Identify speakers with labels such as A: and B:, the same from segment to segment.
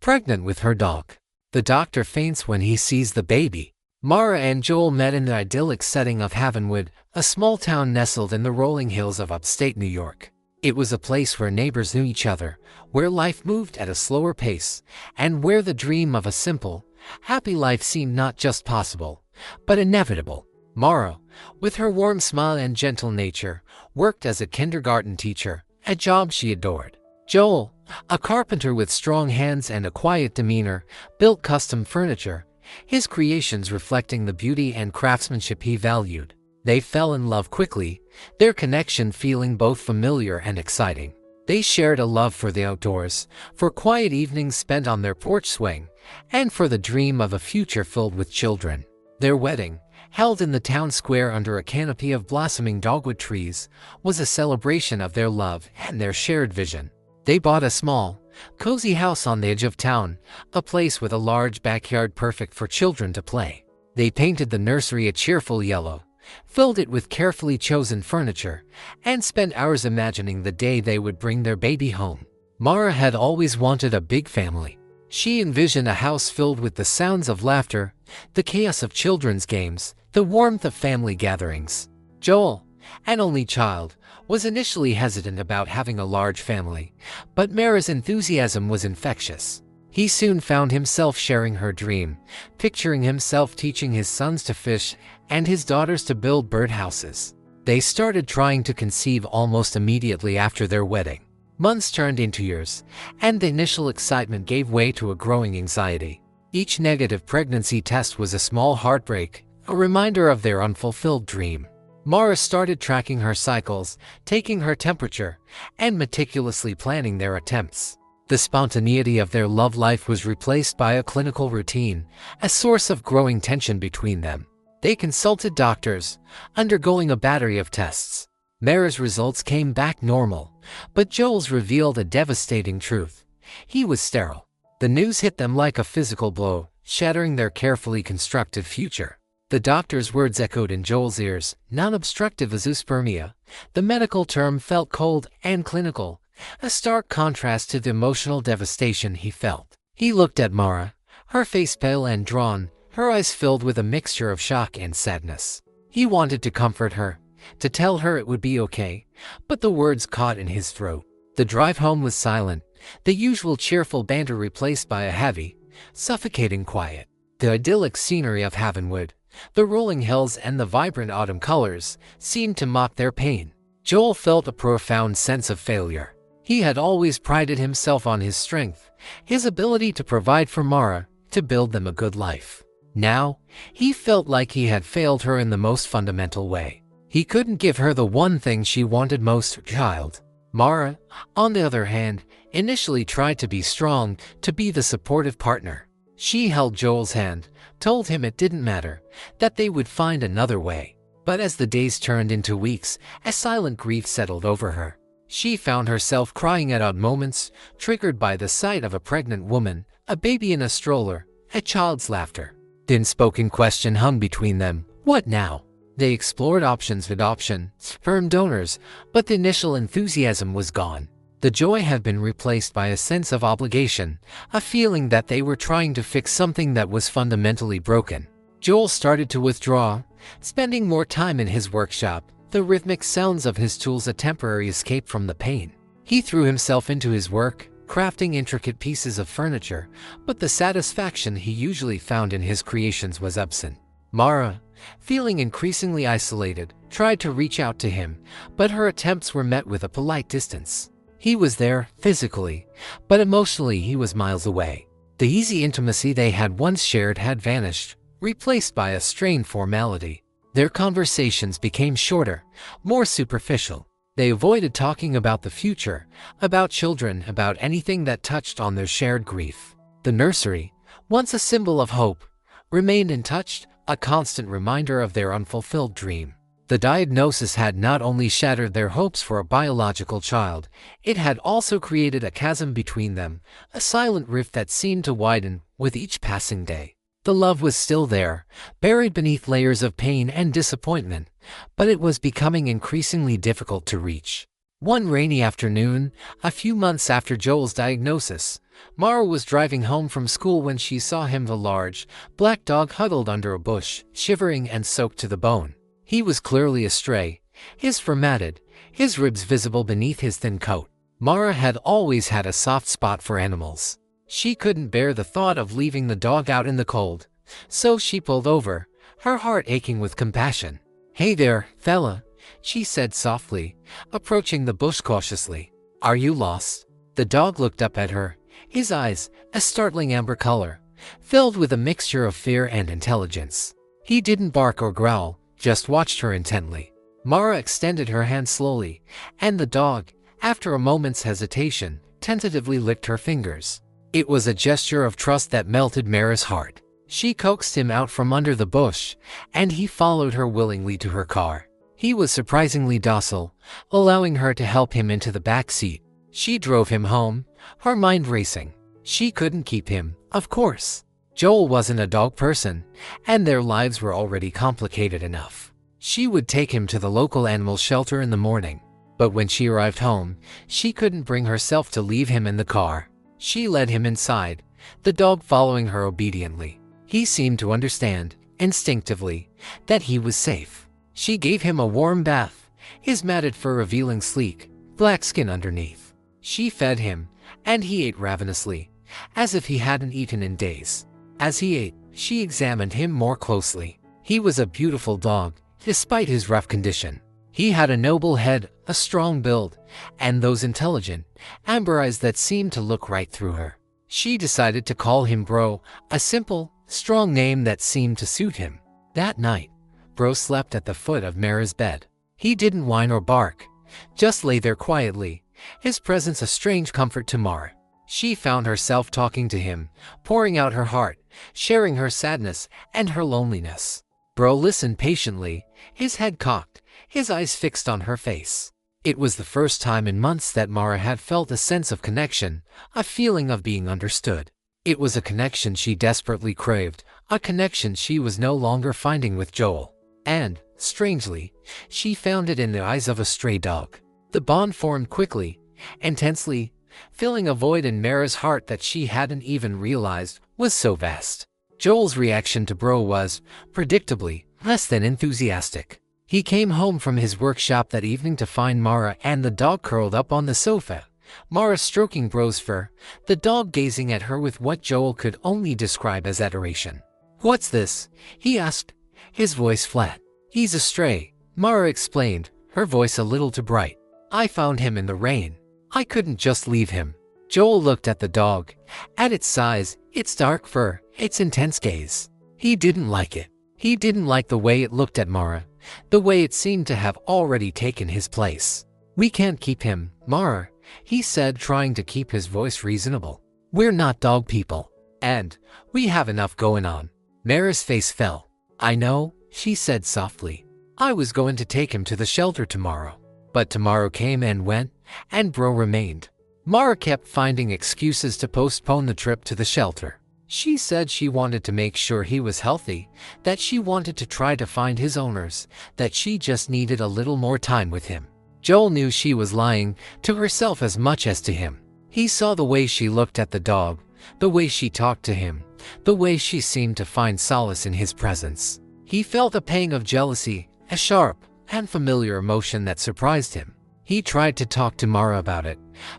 A: pregnant with her dog. The doctor faints when he sees the baby. Mara and Joel met in the idyllic setting of Havenwood, a small town nestled in the rolling hills of upstate New York. It was a place where neighbors knew each other, where life moved at a slower pace, and where the dream of a simple, happy life seemed not just possible, but inevitable. Mara, with her warm smile and gentle nature, worked as a kindergarten teacher, a job she adored. Joel, a carpenter with strong hands and a quiet demeanor, built custom furniture, his creations reflecting the beauty and craftsmanship he valued. They fell in love quickly, their connection feeling both familiar and exciting. They shared a love for the outdoors, for quiet evenings spent on their porch swing, and for the dream of a future filled with children. Their wedding, held in the town square under a canopy of blossoming dogwood trees, was a celebration of their love and their shared vision. They bought a small, cozy house on the edge of town, a place with a large backyard perfect for children to play. They painted the nursery a cheerful yellow, filled it with carefully chosen furniture, and spent hours imagining the day they would bring their baby home. Mara had always wanted a big family. She envisioned a house filled with the sounds of laughter, the chaos of children's games, the warmth of family gatherings. Joel, an only child, was initially hesitant about having a large family, but Mara's enthusiasm was infectious. He soon found himself sharing her dream, picturing himself teaching his sons to fish and his daughters to build birdhouses. They started trying to conceive almost immediately after their wedding. Months turned into years, and the initial excitement gave way to a growing anxiety. Each negative pregnancy test was a small heartbreak, a reminder of their unfulfilled dream. Mara started tracking her cycles, taking her temperature, and meticulously planning their attempts. The spontaneity of their love life was replaced by a clinical routine, a source of growing tension between them. They consulted doctors, undergoing a battery of tests. Mara's results came back normal, but Joel's revealed a devastating truth. He was sterile. The news hit them like a physical blow, shattering their carefully constructed future. The doctor's words echoed in Joel's ears, non-obstructive azoospermia. The medical term felt cold and clinical, a stark contrast to the emotional devastation he felt. He looked at Mara, her face pale and drawn, her eyes filled with a mixture of shock and sadness. He wanted to comfort her, to tell her it would be okay, but the words caught in his throat. The drive home was silent, the usual cheerful banter replaced by a heavy, suffocating quiet. The idyllic scenery of Havenwood, the rolling hills and the vibrant autumn colors, seemed to mock their pain. Joel felt a profound sense of failure. He had always prided himself on his strength, his ability to provide for Mara, to build them a good life. Now, he felt like he had failed her in the most fundamental way. He couldn't give her the one thing she wanted most, her child. Mara, on the other hand, initially tried to be strong, to be the supportive partner. She held Joel's hand, told him it didn't matter, that they would find another way. But as the days turned into weeks, a silent grief settled over her. She found herself crying at odd moments, triggered by the sight of a pregnant woman, a baby in a stroller, a child's laughter. The unspoken question hung between them: what now? They explored options: adoption, sperm donors, but the initial enthusiasm was gone. The joy had been replaced by a sense of obligation, a feeling that they were trying to fix something that was fundamentally broken. Joel started to withdraw, spending more time in his workshop, the rhythmic sounds of his tools a temporary escape from the pain. He threw himself into his work, crafting intricate pieces of furniture, but the satisfaction he usually found in his creations was absent. Mara, feeling increasingly isolated, tried to reach out to him, but her attempts were met with a polite distance. He was there, physically, but emotionally he was miles away. The easy intimacy they had once shared had vanished, replaced by a strained formality. Their conversations became shorter, more superficial. They avoided talking about the future, about children, about anything that touched on their shared grief. The nursery, once a symbol of hope, remained untouched, a constant reminder of their unfulfilled dream. The diagnosis had not only shattered their hopes for a biological child, it had also created a chasm between them, a silent rift that seemed to widen with each passing day. The love was still there, buried beneath layers of pain and disappointment, but it was becoming increasingly difficult to reach. One rainy afternoon, a few months after Joel's diagnosis, Mara was driving home from school when she saw him, the large, black dog huddled under a bush, shivering and soaked to the bone. He was clearly a stray, his fur matted, his ribs visible beneath his thin coat. Mara had always had a soft spot for animals. She couldn't bear the thought of leaving the dog out in the cold, so she pulled over, her heart aching with compassion. "Hey there, fella," she said softly, approaching the bush cautiously. "Are you lost?" The dog looked up at her, his eyes, a startling amber color, filled with a mixture of fear and intelligence. He didn't bark or growl, just watched her intently. Mara extended her hand slowly, and the dog, after a moment's hesitation, tentatively licked her fingers. It was a gesture of trust that melted Mara's heart. She coaxed him out from under the bush, and he followed her willingly to her car. He was surprisingly docile, allowing her to help him into the back seat. She drove him home, her mind racing. She couldn't keep him, of course. Joel wasn't a dog person, and their lives were already complicated enough. She would take him to the local animal shelter in the morning. But when she arrived home, she couldn't bring herself to leave him in the car. She led him inside, the dog following her obediently. He seemed to understand, instinctively, that he was safe. She gave him a warm bath, his matted fur revealing sleek, black skin underneath. She fed him, and he ate ravenously, as if he hadn't eaten in days. As he ate, she examined him more closely. He was a beautiful dog, despite his rough condition. He had a noble head, a strong build, and those intelligent, amber eyes that seemed to look right through her. She decided to call him Bro, a simple, strong name that seemed to suit him. That night, Bro slept at the foot of Mara's bed. He didn't whine or bark, just lay there quietly, his presence a strange comfort to Mara. She found herself talking to him, pouring out her heart, sharing her sadness and her loneliness. Bro listened patiently, his head cocked, his eyes fixed on her face. It was the first time in months that Mara had felt a sense of connection, a feeling of being understood. It was a connection she desperately craved, a connection she was no longer finding with Joel. And, strangely, she found it in the eyes of a stray dog. The bond formed quickly, intensely, filling a void in Mara's heart that she hadn't even realized was so vast. Joel's reaction to Bro was, predictably, less than enthusiastic. He came home from his workshop that evening to find Mara and the dog curled up on the sofa, Mara stroking Bro's fur, the dog gazing at her with what Joel could only describe as adoration. "What's this?" he asked, his voice flat. "He's a stray," Mara explained, her voice a little too bright. "I found him in the rain. I couldn't just leave him." Joel looked at the dog, at its size, its dark fur, its intense gaze. He didn't like it. He didn't like the way it looked at Mara, the way it seemed to have already taken his place. "We can't keep him, Mara," he said, trying to keep his voice reasonable. "We're not dog people. And we have enough going on." Mara's face fell. "I know," she said softly. "I was going to take him to the shelter tomorrow." But tomorrow came and went, and Bro remained. Mara kept finding excuses to postpone the trip to the shelter. She said she wanted to make sure he was healthy, that she wanted to try to find his owners, that she just needed a little more time with him. Joel knew she was lying, to herself as much as to him. He saw the way she looked at the dog, the way she talked to him, the way she seemed to find solace in his presence. He felt a pang of jealousy, a sharp and familiar emotion that surprised him. He tried to talk to Mara about it,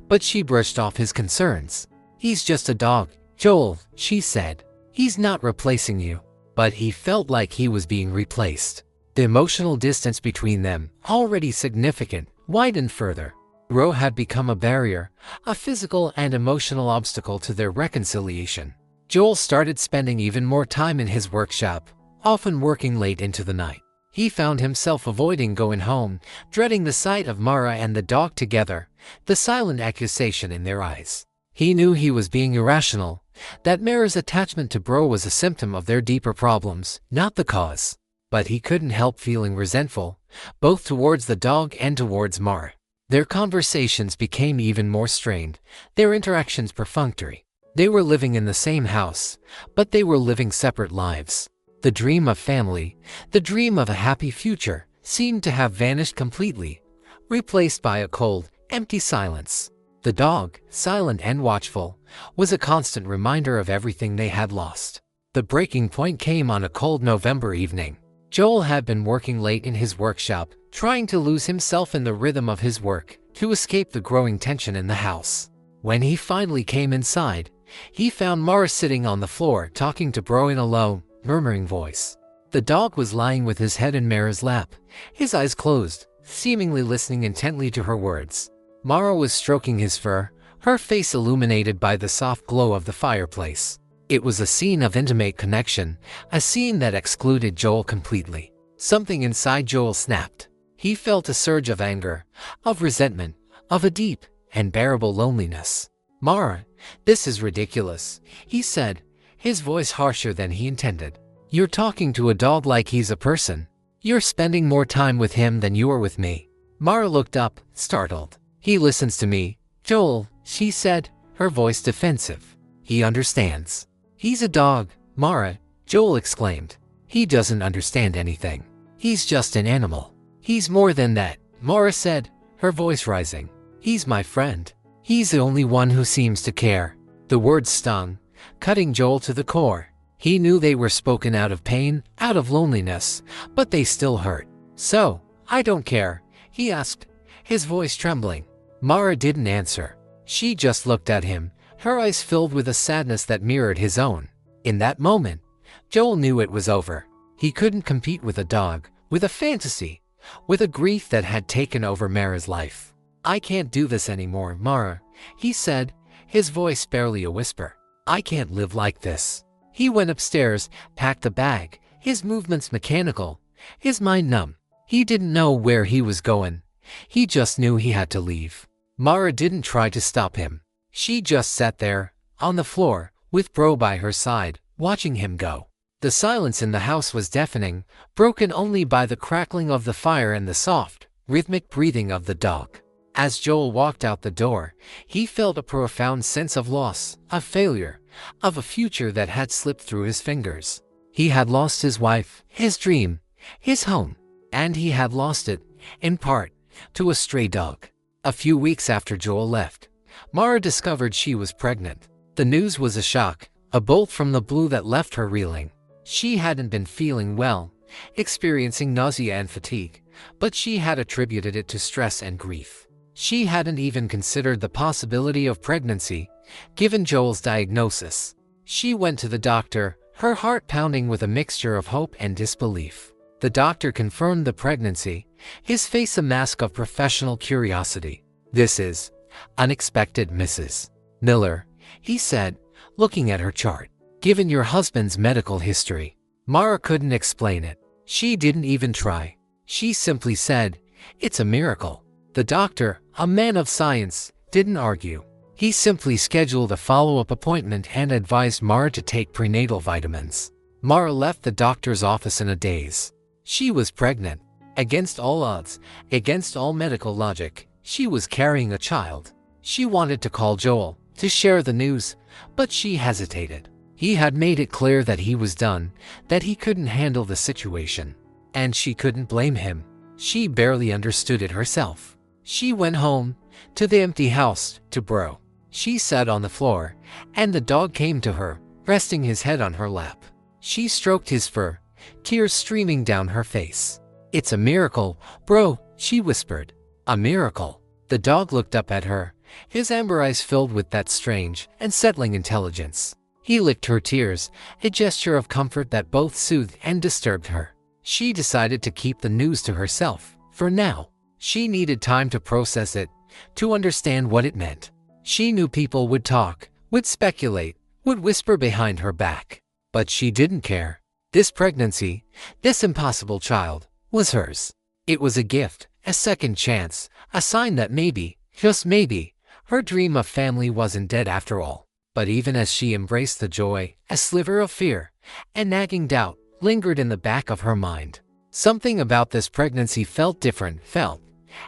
A: but she brushed off his concerns. "He's just a dog, Joel," she said. "He's not replacing you." But he felt like he was being replaced. The emotional distance between them, already significant, widened further. Bro had become a barrier, a physical and emotional obstacle to their reconciliation. Joel started spending even more time in his workshop, often working late into the night. He found himself avoiding going home, dreading the sight of Mara and the dog together, the silent accusation in their eyes. He knew he was being irrational, that Mara's attachment to Bro was a symptom of their deeper problems, not the cause. But he couldn't help feeling resentful, both towards the dog and towards Mara. Their conversations became even more strained, their interactions perfunctory. They were living in the same house, but they were living separate lives. The dream of family, the dream of a happy future, seemed to have vanished completely. replaced by a cold, empty silence. The dog, silent and watchful, was a constant reminder of everything they had lost. The breaking point came on a cold November evening. Joel had been working late in his workshop, trying to lose himself in the rhythm of his work, to escape the growing tension in the house. When he finally came inside, he found Mara sitting on the floor talking to Bro in a low, murmuring voice. The dog was lying with his head in Mara's lap, his eyes closed, seemingly listening intently to her words. Mara was stroking his fur, her face illuminated by the soft glow of the fireplace. It was a scene of intimate connection, a scene that excluded Joel completely. Something inside Joel snapped. He felt a surge of anger, of resentment, of a deep and bearable loneliness. "Mara, this is ridiculous," he said, his voice harsher than he intended. "You're talking to a dog like he's a person. You're spending more time with him than you are with me." Mara looked up, startled. "He listens to me, Joel," she said, her voice defensive. "He understands." "He's a dog, Mara," Joel exclaimed. "He doesn't understand anything. He's just an animal." "He's more than that," Mara said, her voice rising. "He's my friend. He's the only one who seems to care." The words stung, cutting Joel to the core. He knew they were spoken out of pain, out of loneliness, but they still hurt. "So, I don't care?" he asked, his voice trembling. Mara didn't answer. She just looked at him, her eyes filled with a sadness that mirrored his own. In that moment, Joel knew it was over. He couldn't compete with a dog, with a fantasy, with a grief that had taken over Mara's life. "I can't do this anymore, Mara," he said, his voice barely a whisper. "I can't live like this." He went upstairs, packed the bag, his movements mechanical, his mind numb. He didn't know where he was going. He just knew he had to leave. Mara didn't try to stop him. She just sat there, on the floor, with Bro by her side, watching him go. The silence in the house was deafening, broken only by the crackling of the fire and the soft, rhythmic breathing of the dog. As Joel walked out the door, he felt a profound sense of loss, of failure, of a future that had slipped through his fingers. He had lost his wife, his dream, his home, and he had lost it, in part, to a stray dog. A few weeks after Joel left, Mara discovered she was pregnant. The news was a shock, a bolt from the blue that left her reeling. She hadn't been feeling well, experiencing nausea and fatigue, but she had attributed it to stress and grief. She hadn't even considered the possibility of pregnancy, given Joel's diagnosis. She went to the doctor, her heart pounding with a mixture of hope and disbelief. The doctor confirmed the pregnancy, his face a mask of professional curiosity. "This is unexpected, Mrs. Miller," he said, looking at her chart. "Given your husband's medical history." Mara couldn't explain it. She didn't even try. She simply said, "It's a miracle." The doctor, a man of science, didn't argue. He simply scheduled a follow-up appointment and advised Mara to take prenatal vitamins. Mara left the doctor's office in a daze. She was pregnant. Against all odds, against all medical logic, she was carrying a child. She wanted to call Joel, to share the news, but she hesitated. He had made it clear that he was done, that he couldn't handle the situation. And she couldn't blame him. She barely understood it herself. She went home, to the empty house, to Bro. She sat on the floor, and the dog came to her, resting his head on her lap. She stroked his fur, tears streaming down her face. "It's a miracle, Bro," she whispered. "A miracle." The dog looked up at her, his amber eyes filled with that strange, unsettling intelligence. He licked her tears, a gesture of comfort that both soothed and disturbed her. She decided to keep the news to herself, for now. She needed time to process it, to understand what it meant. She knew people would talk, would speculate, would whisper behind her back. But she didn't care. This pregnancy, this impossible child, was hers. It was a gift, a second chance, a sign that maybe, just maybe, her dream of family wasn't dead after all. But even as she embraced the joy, a sliver of fear, a nagging doubt, lingered in the back of her mind. Something about this pregnancy felt different,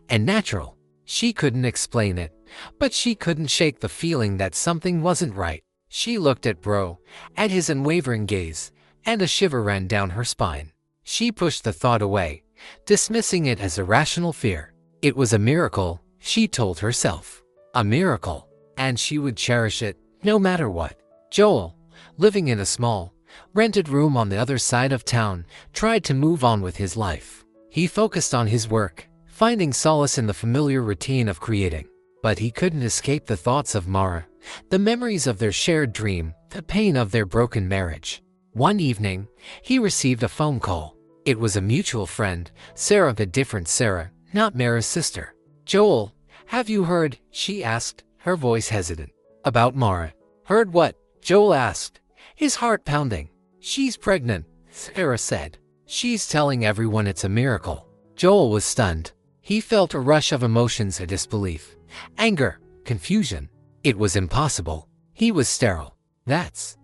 A: and natural. She couldn't explain it, but she couldn't shake the feeling that something wasn't right. She looked at Bro, at his unwavering gaze, and a shiver ran down her spine. She pushed the thought away, dismissing it as irrational fear. It was a miracle, she told herself. A miracle. And she would cherish it, no matter what. Joel, living in a small, rented room on the other side of town, tried to move on with his life. He focused on his work, finding solace in the familiar routine of creating. But he couldn't escape the thoughts of Mara, the memories of their shared dream, the pain of their broken marriage. One evening, he received a phone call. It was a mutual friend, Sarah, a different Sarah, not Mara's sister. "Joel, have you heard?" she asked, her voice hesitant. "About Mara." "Heard what?" Joel asked, his heart pounding. "She's pregnant," Sarah said. "She's telling everyone it's a miracle." Joel was stunned. He felt a rush of emotions, a disbelief, anger, confusion. It was impossible. He was sterile. That's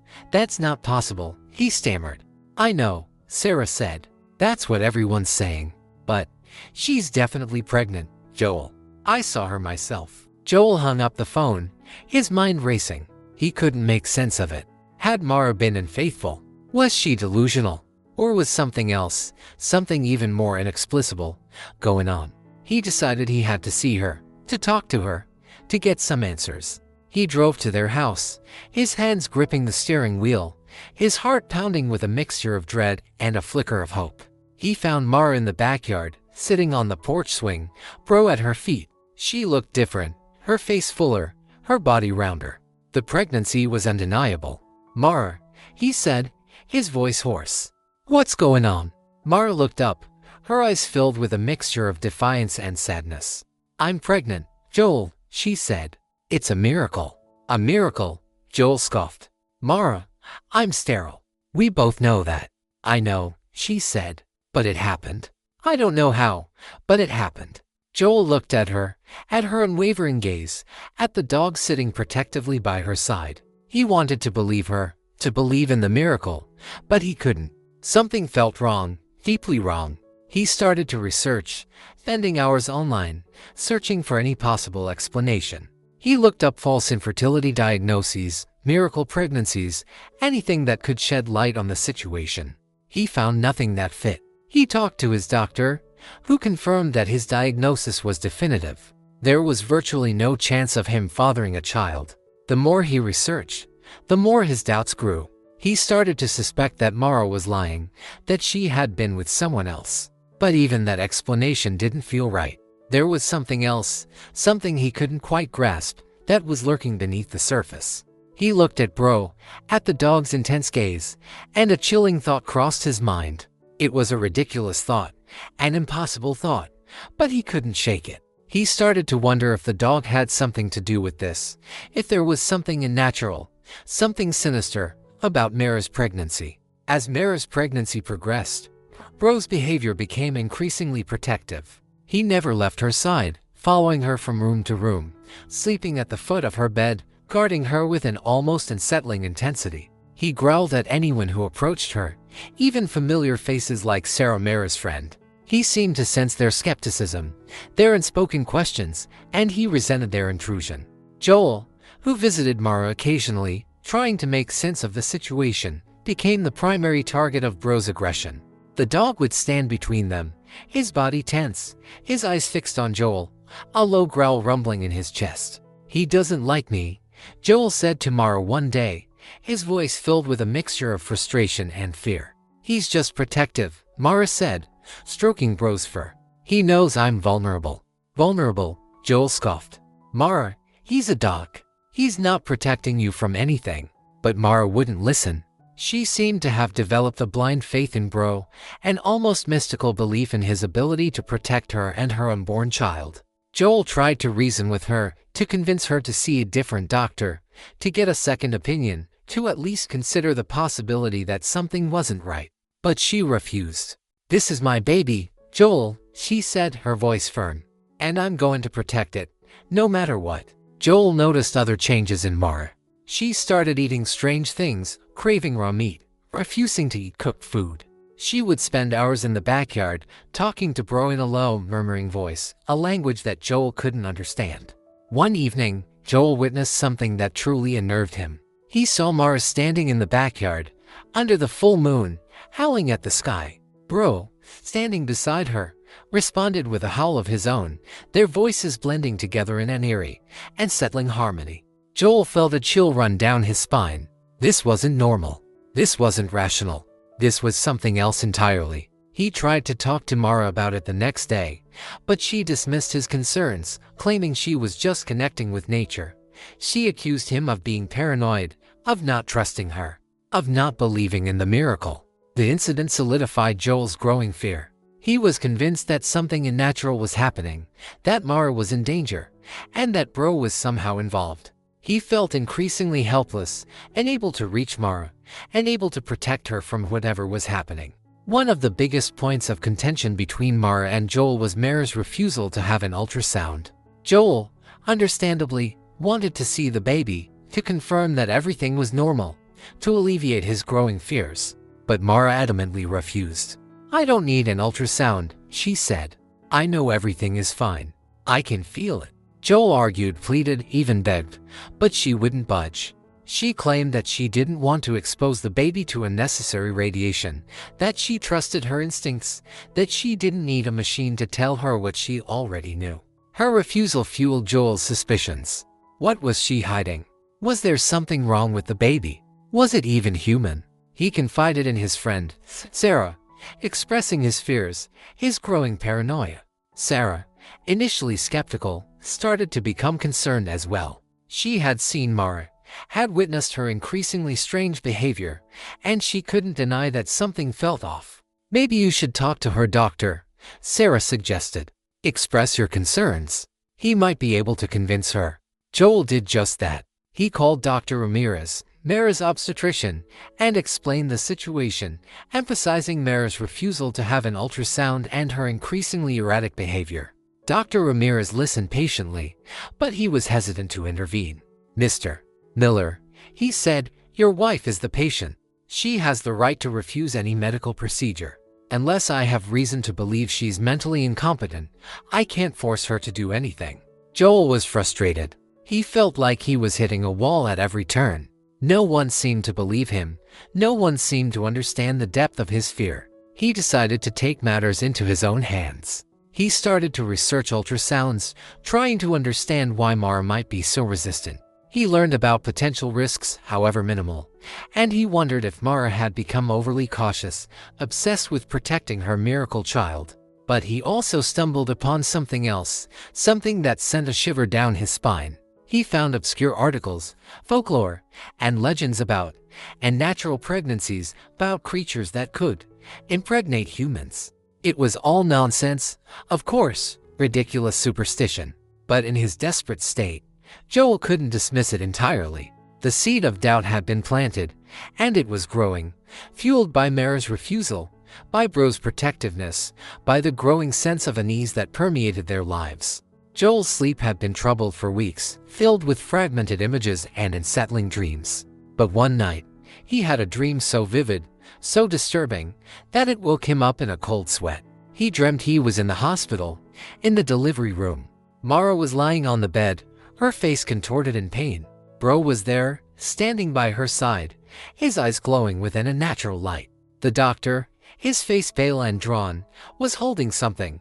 A: not possible," he stammered. "I know," Sarah said. "That's what everyone's saying. But she's definitely pregnant, Joel. I saw her myself." Joel hung up the phone, his mind racing. He couldn't make sense of it. Had Mara been unfaithful? Was she delusional? Or was something else, something even more inexplicable, going on? He decided he had to see her, to talk to her, to get some answers. He drove to their house, his hands gripping the steering wheel, his heart pounding with a mixture of dread and a flicker of hope. He found Mara in the backyard, sitting on the porch swing, Bro at her feet. She looked different, her face fuller, her body rounder. The pregnancy was undeniable. "Mara," he said, his voice hoarse. "What's going on?" Mara looked up, her eyes filled with a mixture of defiance and sadness. "I'm pregnant, Joel," she said. "It's a miracle." "A miracle?" Joel scoffed. "Mara, I'm sterile. We both know that." "I know," she said. "But it happened. I don't know how, but it happened." Joel looked at her unwavering gaze, at the dog sitting protectively by her side. He wanted to believe her, to believe in the miracle, but he couldn't. Something felt wrong, deeply wrong. He started to research, spending hours online, searching for any possible explanation. He looked up false infertility diagnoses, miracle pregnancies, anything that could shed light on the situation. He found nothing that fit. He talked to his doctor, who confirmed that his diagnosis was definitive. There was virtually no chance of him fathering a child. The more he researched, the more his doubts grew. He started to suspect that Mara was lying, that she had been with someone else. But even that explanation didn't feel right. There was something else, something he couldn't quite grasp, that was lurking beneath the surface. He looked at Bro, at the dog's intense gaze, and a chilling thought crossed his mind. It was a ridiculous thought, an impossible thought, but he couldn't shake it. He started to wonder if the dog had something to do with this, if there was something unnatural, something sinister, about Mara's pregnancy. As Mara's pregnancy progressed, Bro's behavior became increasingly protective. He never left her side, following her from room to room, sleeping at the foot of her bed, guarding her with an almost unsettling intensity. He growled at anyone who approached her, even familiar faces like Sarah, Mara's friend. He seemed to sense their skepticism, their unspoken questions, and he resented their intrusion. Joel, who visited Mara occasionally, trying to make sense of the situation, became the primary target of Bro's aggression. The dog would stand between them, his body tense, his eyes fixed on Joel, a low growl rumbling in his chest. "He doesn't like me," Joel said to Mara one day, his voice filled with a mixture of frustration and fear. "He's just protective," Mara said, stroking Bro's fur. "He knows I'm vulnerable." "Vulnerable?" Joel scoffed. "Mara, he's a dog. He's not protecting you from anything." But Mara wouldn't listen. She seemed to have developed a blind faith in Bro, an almost mystical belief in his ability to protect her and her unborn child. Joel tried to reason with her, to convince her to see a different doctor, to get a second opinion, to at least consider the possibility that something wasn't right. But she refused. "This is my baby, Joel," she said, her voice firm. "And I'm going to protect it, no matter what." Joel noticed other changes in Mara. She started eating strange things, craving raw meat, refusing to eat cooked food. She would spend hours in the backyard, talking to Bro in a low, murmuring voice, a language that Joel couldn't understand. One evening, Joel witnessed something that truly unnerved him. He saw Mara standing in the backyard, under the full moon, howling at the sky. Bro, standing beside her, responded with a howl of his own, their voices blending together in an eerie and settling harmony. Joel felt a chill run down his spine. This wasn't normal. This wasn't rational. This was something else entirely. He tried to talk to Mara about it the next day, but she dismissed his concerns, claiming she was just connecting with nature. She accused him of being paranoid, of not trusting her, of not believing in the miracle. The incident solidified Joel's growing fear. He was convinced that something unnatural was happening, that Mara was in danger, and that Bro was somehow involved. He felt increasingly helpless, unable to reach Mara, unable to protect her from whatever was happening. One of the biggest points of contention between Mara and Joel was Mara's refusal to have an ultrasound. Joel, understandably, wanted to see the baby, to confirm that everything was normal, to alleviate his growing fears. But Mara adamantly refused. "I don't need an ultrasound," she said. "I know everything is fine. I can feel it." Joel argued, pleaded, even begged, but she wouldn't budge. She claimed that she didn't want to expose the baby to unnecessary radiation, that she trusted her instincts, that she didn't need a machine to tell her what she already knew. Her refusal fueled Joel's suspicions. What was she hiding? Was there something wrong with the baby? Was it even human? He confided in his friend, Sarah, expressing his fears, his growing paranoia. Sarah, initially skeptical, started to become concerned as well. She had seen Mara, had witnessed her increasingly strange behavior, and she couldn't deny that something felt off. "Maybe you should talk to her doctor," Sarah suggested. "Express your concerns. He might be able to convince her." Joel did just that. He called Dr. Ramirez, Mara's obstetrician, and explained the situation, emphasizing Mara's refusal to have an ultrasound and her increasingly erratic behavior. Dr. Ramirez listened patiently, but he was hesitant to intervene. "Mr. Miller," he said, "your wife is the patient. She has the right to refuse any medical procedure. Unless I have reason to believe she's mentally incompetent, I can't force her to do anything." Joel was frustrated. He felt like he was hitting a wall at every turn. No one seemed to believe him. No one seemed to understand the depth of his fear. He decided to take matters into his own hands. He started to research ultrasounds, trying to understand why Mara might be so resistant. He learned about potential risks, however minimal, and he wondered if Mara had become overly cautious, obsessed with protecting her miracle child. But he also stumbled upon something else, something that sent a shiver down his spine. He found obscure articles, folklore, and legends about unnatural pregnancies, about creatures that could impregnate humans. It was all nonsense, of course, ridiculous superstition. But in his desperate state, Joel couldn't dismiss it entirely. The seed of doubt had been planted, and it was growing, fueled by Mara's refusal, by Bro's protectiveness, by the growing sense of unease that permeated their lives. Joel's sleep had been troubled for weeks, filled with fragmented images and unsettling dreams. But one night, he had a dream so vivid, so disturbing, that it woke him up in a cold sweat. He dreamt he was in the hospital, in the delivery room. Mara was lying on the bed, her face contorted in pain. Bro was there, standing by her side, his eyes glowing with an unnatural light. The doctor, his face pale and drawn, was holding something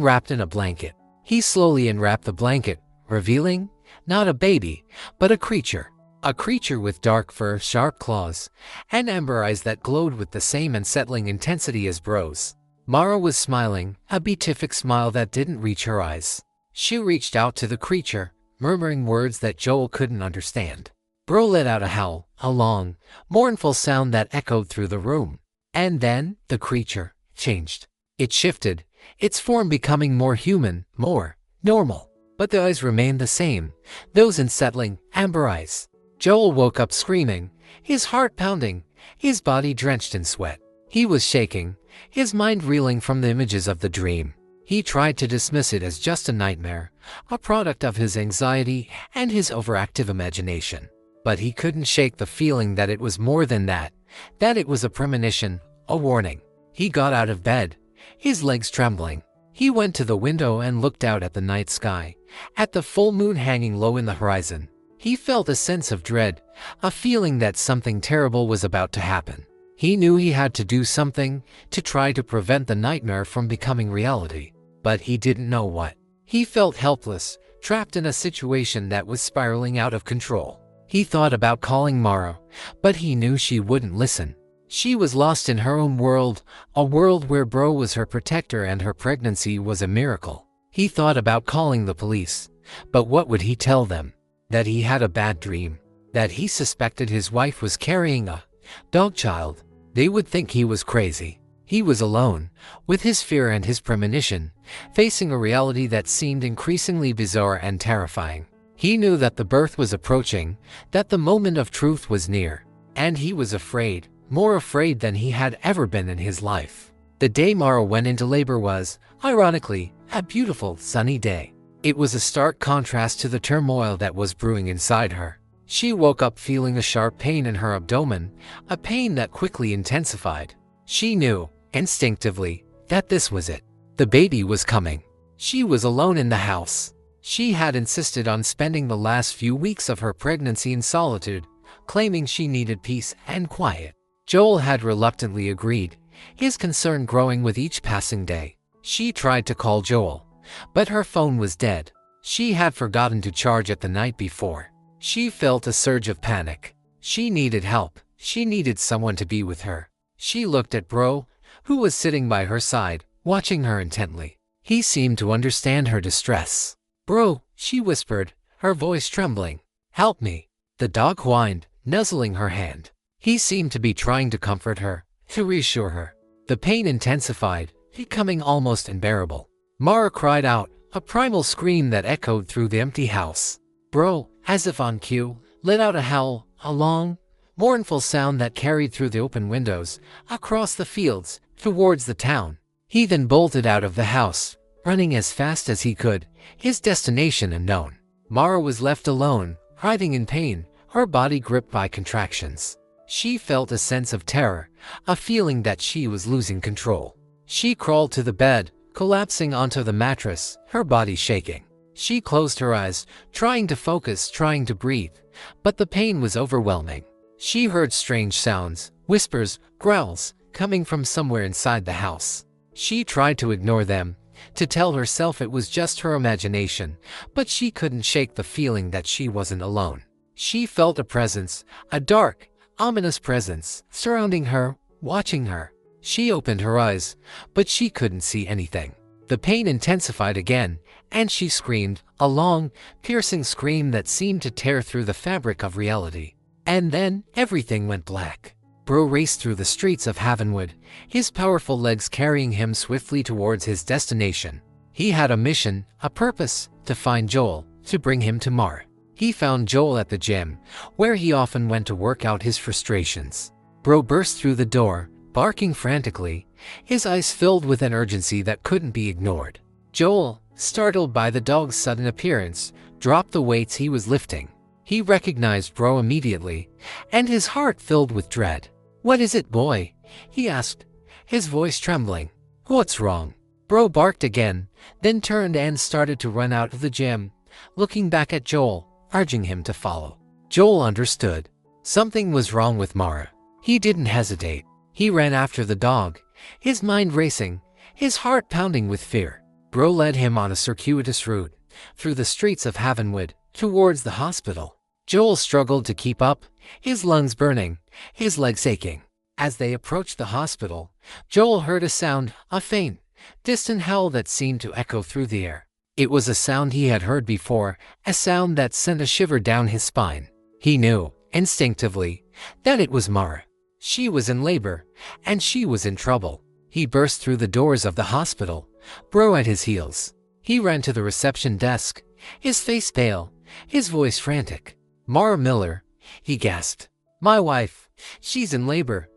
A: wrapped in a blanket. He slowly unwrapped the blanket, revealing, not a baby, but a creature. A creature with dark fur, sharp claws, and amber eyes that glowed with the same unsettling intensity as Bro's. Mara was smiling, a beatific smile that didn't reach her eyes. She reached out to the creature, murmuring words that Joel couldn't understand. Bro let out a howl, a long, mournful sound that echoed through the room. And then, the creature changed. It shifted, its form becoming more human, more normal. But the eyes remained the same, those unsettling, amber eyes. Joel woke up screaming, his heart pounding, his body drenched in sweat. He was shaking, his mind reeling from the images of the dream. He tried to dismiss it as just a nightmare, a product of his anxiety and his overactive imagination. But he couldn't shake the feeling that it was more than that it was a premonition, a warning. He got out of bed, his legs trembling. He went to the window and looked out at the night sky, at the full moon hanging low in the horizon. He felt a sense of dread, a feeling that something terrible was about to happen. He knew he had to do something to try to prevent the nightmare from becoming reality, but he didn't know what. He felt helpless, trapped in a situation that was spiraling out of control. He thought about calling Mara, but he knew she wouldn't listen. She was lost in her own world, a world where Bro was her protector and her pregnancy was a miracle. He thought about calling the police, but what would he tell them? That he had a bad dream, that he suspected his wife was carrying a dog child. They would think he was crazy. He was alone, with his fear and his premonition, facing a reality that seemed increasingly bizarre and terrifying. He knew that the birth was approaching, that the moment of truth was near, and he was afraid, more afraid than he had ever been in his life. The day Mara went into labor was, ironically, a beautiful, sunny day. It was a stark contrast to the turmoil that was brewing inside her. She woke up feeling a sharp pain in her abdomen, a pain that quickly intensified. She knew, instinctively, that this was it. The baby was coming. She was alone in the house. She had insisted on spending the last few weeks of her pregnancy in solitude, claiming she needed peace and quiet. Joel had reluctantly agreed, his concern growing with each passing day. She tried to call Joel, but her phone was dead. She had forgotten to charge it the night before. She felt a surge of panic. She needed help. She needed someone to be with her. She looked at Bro, who was sitting by her side, watching her intently. He seemed to understand her distress. "Bro," she whispered, her voice trembling. "Help me." The dog whined, nuzzling her hand. He seemed to be trying to comfort her, to reassure her. The pain intensified, becoming almost unbearable. Mara cried out, a primal scream that echoed through the empty house. Bro, as if on cue, let out a howl, a long, mournful sound that carried through the open windows, across the fields, towards the town. He then bolted out of the house, running as fast as he could, his destination unknown. Mara was left alone, writhing in pain, her body gripped by contractions. She felt a sense of terror, a feeling that she was losing control. She crawled to the bed, collapsing onto the mattress, her body shaking. She closed her eyes, trying to focus, trying to breathe, but the pain was overwhelming. She heard strange sounds, whispers, growls, coming from somewhere inside the house. She tried to ignore them, to tell herself it was just her imagination, but she couldn't shake the feeling that she wasn't alone. She felt a presence, a dark, ominous presence, surrounding her, watching her. She opened her eyes, but she couldn't see anything. The pain intensified again, and she screamed, a long, piercing scream that seemed to tear through the fabric of reality. And then, everything went black. Bro raced through the streets of Havenwood, his powerful legs carrying him swiftly towards his destination. He had a mission, a purpose, to find Joel, to bring him to Mara. He found Joel at the gym, where he often went to work out his frustrations. Bro burst through the door, barking frantically, his eyes filled with an urgency that couldn't be ignored. Joel, startled by the dog's sudden appearance, dropped the weights he was lifting. He recognized Bro immediately, and his heart filled with dread. "What is it, boy?" he asked, his voice trembling. "What's wrong?" Bro barked again, then turned and started to run out of the gym, looking back at Joel, urging him to follow. Joel understood. Something was wrong with Mara. He didn't hesitate. He ran after the dog, his mind racing, his heart pounding with fear. Bro led him on a circuitous route, through the streets of Havenwood, towards the hospital. Joel struggled to keep up, his lungs burning, his legs aching. As they approached the hospital, Joel heard a sound, a faint, distant howl that seemed to echo through the air. It was a sound he had heard before, a sound that sent a shiver down his spine. He knew, instinctively, that it was Mara. She was in labor, and she was in trouble. He burst through the doors of the hospital, Bro at his heels. He ran to the reception desk, his face pale, his voice frantic. "Mara Miller," he gasped. "My wife. She's in labor.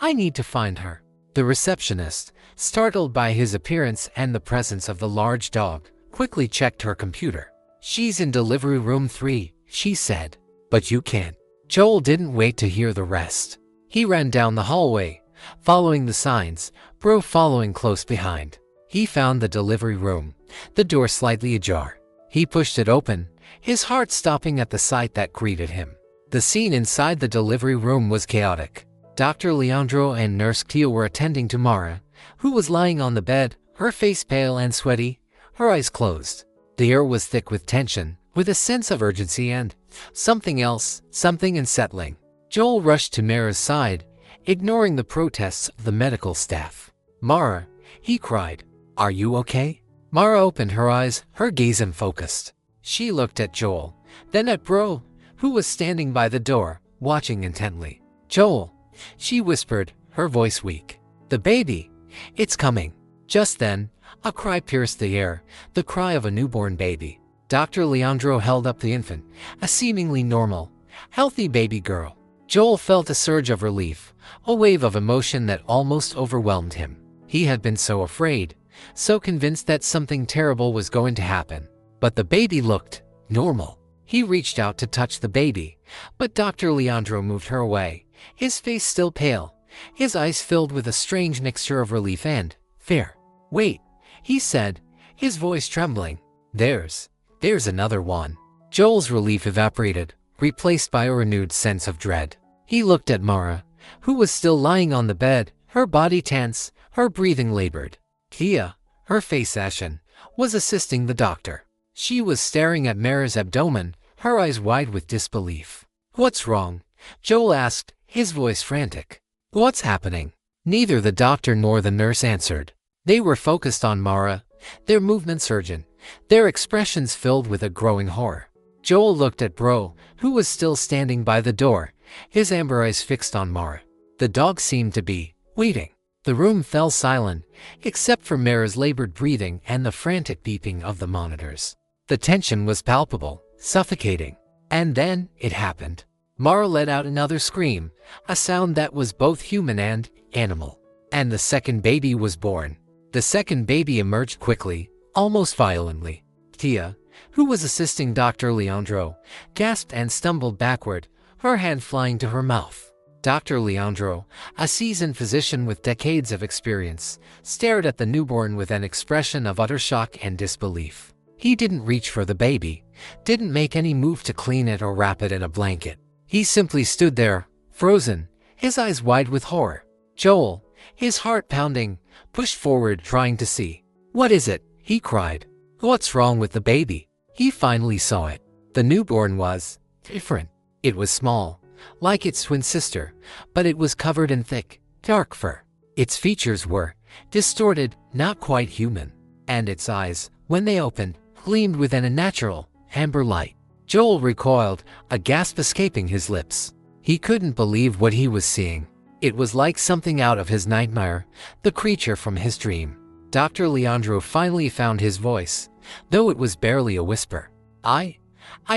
A: I need to find her." The receptionist, startled by his appearance and the presence of the large dog, quickly checked her computer. "She's in delivery room 3, she said. "But you can't." Joel didn't wait to hear the rest. He ran down the hallway, following the signs, Bro following close behind. He found the delivery room, the door slightly ajar. He pushed it open, his heart stopping at the sight that greeted him. The scene inside the delivery room was chaotic. Dr. Leandro and Nurse Tia were attending to Mara, who was lying on the bed, her face pale and sweaty, her eyes closed. The air was thick with tension, with a sense of urgency and something else, something unsettling. Joel rushed to Mara's side, ignoring the protests of the medical staff. "Mara," he cried, "are you okay?" Mara opened her eyes, her gaze unfocused. She looked at Joel, then at Bro, who was standing by the door, watching intently. "Joel," she whispered, her voice weak. "The baby, it's coming." Just then, a cry pierced the air, the cry of a newborn baby. Dr. Leandro held up the infant, a seemingly normal, healthy baby girl. Joel felt a surge of relief, a wave of emotion that almost overwhelmed him. He had been so afraid, so convinced that something terrible was going to happen. But the baby looked normal. He reached out to touch the baby, but Dr. Leandro moved her away, his face still pale, his eyes filled with a strange mixture of relief and fear. "Wait," he said, his voice trembling. There's another one." Joel's relief evaporated, replaced by a renewed sense of dread. He looked at Mara, who was still lying on the bed, her body tense, her breathing labored. Tia, her face ashen, was assisting the doctor. She was staring at Mara's abdomen, her eyes wide with disbelief. "What's wrong?" Joel asked, his voice frantic. "What's happening?" Neither the doctor nor the nurse answered. They were focused on Mara, their movements urgent, their expressions filled with a growing horror. Joel looked at Bro, who was still standing by the door, his amber eyes fixed on Mara. The dog seemed to be waiting. The room fell silent, except for Mara's labored breathing and the frantic beeping of the monitors. The tension was palpable, suffocating. And then it happened. Mara let out another scream, a sound that was both human and animal. And the second baby was born. The second baby emerged quickly, almost violently. Tia, who was assisting Dr. Leandro, gasped and stumbled backward, her hand flying to her mouth. Dr. Leandro, a seasoned physician with decades of experience, stared at the newborn with an expression of utter shock and disbelief. He didn't reach for the baby, didn't make any move to clean it or wrap it in a blanket. He simply stood there, frozen, his eyes wide with horror. Joel, his heart pounding, pushed forward trying to see. "What is it?" he cried. "What's wrong with the baby?" He finally saw it. The newborn was different. It was small, like its twin sister, but it was covered in thick, dark fur. Its features were distorted, not quite human. And its eyes, when they opened, gleamed with an unnatural, amber light. Joel recoiled, a gasp escaping his lips. He couldn't believe what he was seeing. It was like something out of his nightmare, the creature from his dream. Dr. Leandro finally found his voice, though it was barely a whisper. I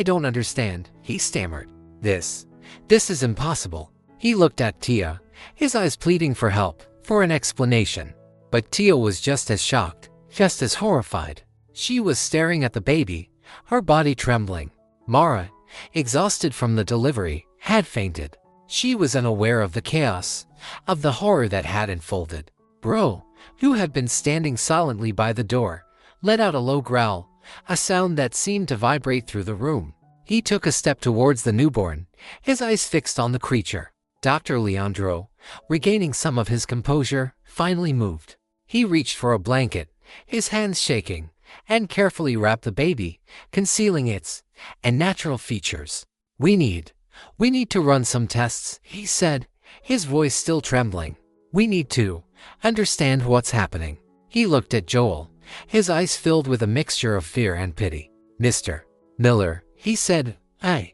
A: don't understand," he stammered. This is impossible." He looked at Tia, his eyes pleading for help, for an explanation. But Tia was just as shocked, just as horrified. She was staring at the baby, her body trembling. Mara, exhausted from the delivery, had fainted. She was unaware of the chaos, of the horror that had unfolded. Bro, who had been standing silently by the door, let out a low growl, a sound that seemed to vibrate through the room. He took a step towards the newborn, his eyes fixed on the creature. Dr. Leandro, regaining some of his composure, finally moved. He reached for a blanket, his hands shaking, and carefully wrapped the baby, concealing its unnatural features. We need to run some tests," he said, his voice still trembling. "We need to understand what's happening." He looked at Joel, his eyes filled with a mixture of fear and pity. "Mr. Miller," he said, I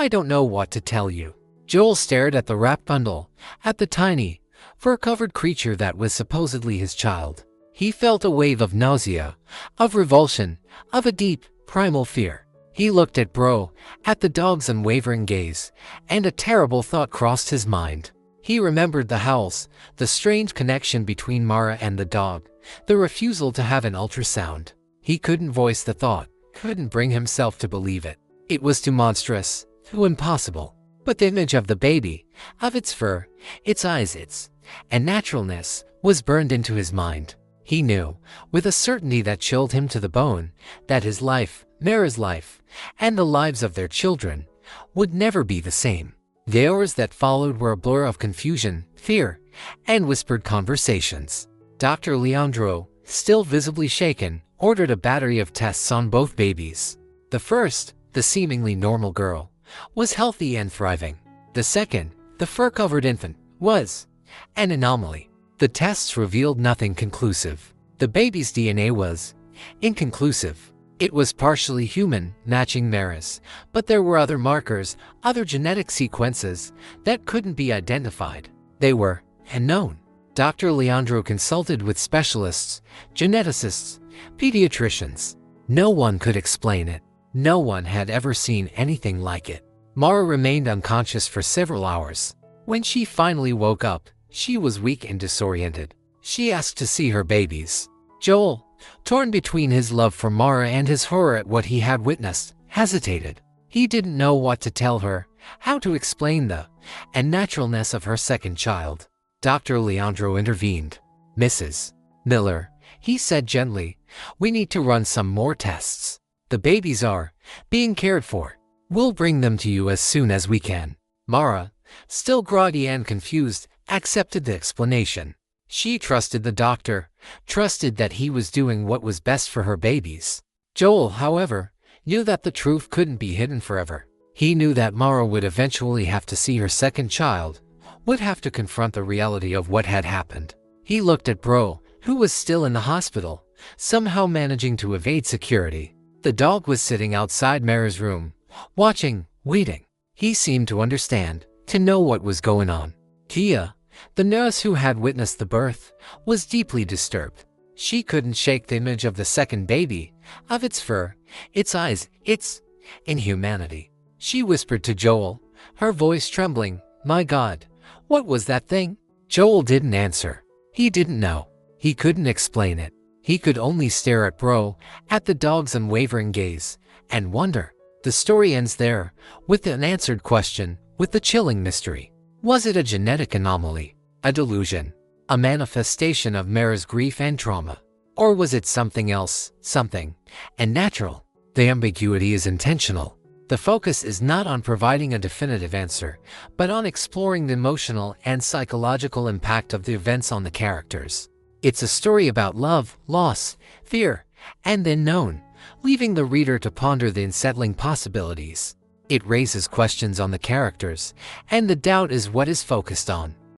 A: don't know what to tell you." Joel stared at the wrapped bundle, at the tiny, fur-covered creature that was supposedly his child. He felt a wave of nausea, of revulsion, of a deep, primal fear. He looked at Bro, at the dog's unwavering gaze, and a terrible thought crossed his mind. He remembered the howls, the strange connection between Mara and the dog, the refusal to have an ultrasound. He couldn't voice the thought, couldn't bring himself to believe it. It was too monstrous, too impossible. But the image of the baby, of its fur, its eyes, its unnaturalness, was burned into his mind. He knew, with a certainty that chilled him to the bone, that his life, Mara's life, and the lives of their children, would never be the same. The hours that followed were a blur of confusion, fear, and whispered conversations. Dr. Leandro, still visibly shaken, ordered a battery of tests on both babies. The first, the seemingly normal girl, was healthy and thriving. The second, the fur-covered infant, was an anomaly. The tests revealed nothing conclusive. The baby's DNA was inconclusive. It was partially human, matching Mara's, but there were other markers, other genetic sequences, that couldn't be identified. They were unknown. Dr. Leandro consulted with specialists, geneticists, pediatricians. No one could explain it. No one had ever seen anything like it. Mara remained unconscious for several hours. When she finally woke up, she was weak and disoriented. She asked to see her babies. Joel, torn between his love for Mara and his horror at what he had witnessed, hesitated. He didn't know what to tell her, how to explain the unnaturalness of her second child. Dr. Leandro intervened. "Mrs. Miller," he said gently, "we need to run some more tests. The babies are being cared for. We'll bring them to you as soon as we can." Mara, still groggy and confused, accepted the explanation. She trusted the doctor, trusted that he was doing what was best for her babies. Joel, however, knew that the truth couldn't be hidden forever. He knew that Mara would eventually have to see her second child, would have to confront the reality of what had happened. He looked at Bro, who was still in the hospital, somehow managing to evade security. The dog was sitting outside Mara's room, watching, waiting. He seemed to understand, to know what was going on. Kia, the nurse who had witnessed the birth, was deeply disturbed. She couldn't shake the image of the second baby, of its fur, its eyes, its inhumanity. She whispered to Joel, her voice trembling, "My God, what was that thing?" Joel didn't answer. He didn't know. He couldn't explain it. He could only stare at Bro, at the dog's unwavering gaze, and wonder. The story ends there, with the unanswered question, with the chilling mystery. Was it a genetic anomaly, a delusion, a manifestation of Mara's grief and trauma? Or was it something else, something unnatural? The ambiguity is intentional. The focus is not on providing a definitive answer, but on exploring the emotional and psychological impact of the events on the characters. It's a story about love, loss, fear, and the unknown, leaving the reader to ponder the unsettling possibilities. It raises questions on the characters, and the doubt is what is focused on.